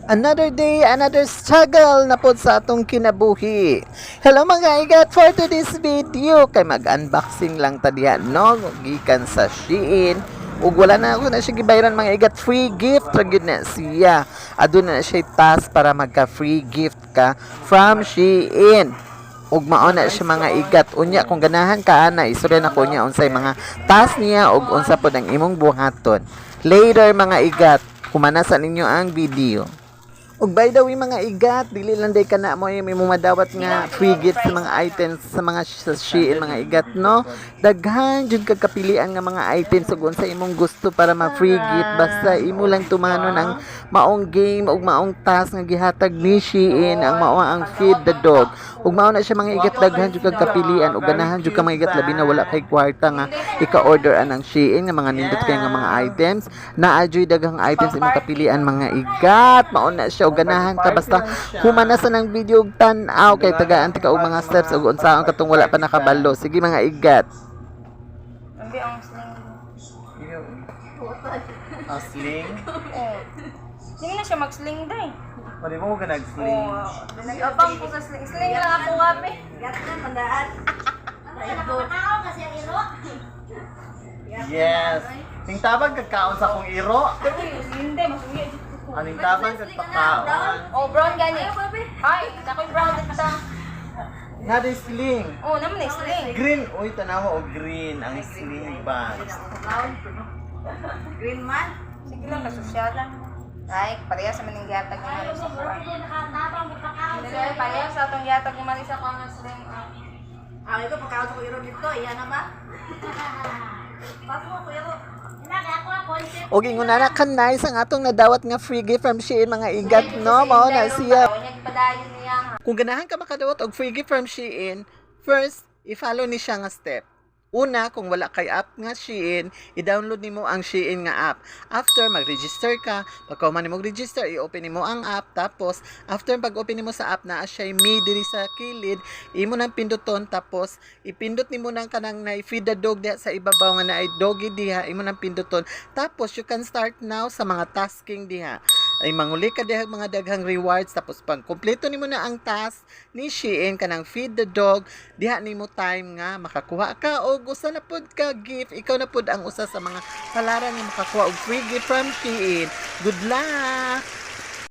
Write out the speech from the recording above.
Another day, another struggle na po sa atong kinabuhi. Hello mga igat, for today's video, kay mag-unboxing lang ta diha, no? Gikan sa Shein. Ug wala na ako na siya gibayaran mga igat, free gift ra gyud na siya. Aduna na siya task para magka free gift ka from Shein. Ug mao na siya mga igat, unya kung ganahan ka ana istorya na ko niya unsay mga task niya ug unsa pod ang imong buhaton. Later mga igat, kumanasan ninyo ang video. Ug by the way mga igat, dili lang day kana mo may madawat nga free gift sa mga items sa mga Shein mga igat, no? Daghan jud kag kapilian nga mga items ug unsa imong gusto para ma-free gift, basta imo lang tumanon ang maong game ug maong task nga gihatag ni Shein, ang mao ang feed the dog. Ug mao na siya mga igat, daghan jud kag kapilian ug ganahan jud ka mga igat, labi na wala kay kwarta nga ika-order ang Shein nga mga nindot kay nga mga items. Naa jud daghang items imong kapilian mga igat. Mao na siya ug ganahan ka basta humana sa ng video ug tan-aw kay tagaan ka og mga steps ug unsaon katong wala pa nakabalo. Sige mga igat. Ambi ang sling. Sling? Oh. Hindi na siya mag-sling day. Pwede mo ka nag-sling? Abang ko sa sling. Sling lang ako gabi. Gat na pandaan. Nakakao kasi ang iro. Yes! Ning tabang kagkaon sa kong iro. Hindi, masuya. Aning tabang kagpakaon. Oh, brown gani. Hi, nakoy brown dito. Nga di sling. Oh, naman na sling. Green. Uy, tanawa o green. Ang sling ba? Green man. Sige lang, kasosyalan. Ay, pareha sa maning yatag ni Marisa ko. Nakatapang magpakaon. Hindi, pareha sa atong yatag ni Marisa ko ang sling. Ito pagkaon sa iro dito. Iyan na ba? Paso ko iro. Ako concept. Ug ingon na kanay sang atong nadawat nga free gift from Shein mga igat, no? Mao na siya. Unya gipadayon niya. Kung ganahan ka makadawat og free gift from Shein, first, i-follow ni siya nga step. Una, kung wala kay app nga Shein, i-download nimo ang Shein nga app. After, mag-register ka. Pagka man nimo register, i-open nimo ang app. Tapos, after pag-open nimo sa app na siya may diri sa kilid, imo nang pinduton. Tapos, ipindot nimo nang kanang na feed the dog diha sa ibabaw nga na ay doggy diha. Imo nang pinduton. Tapos, you can start now sa mga tasking diha. Ay manguli ka diha mga daghang rewards. Tapos, pag kompleto nimo na ang task ni Shein kanang feed the dog, diha nimo time nga makakuha ka og usa na pod ka gift. Ikaw na pod ang usa sa mga palaran nga makakuha og free gift from Shein. Good luck!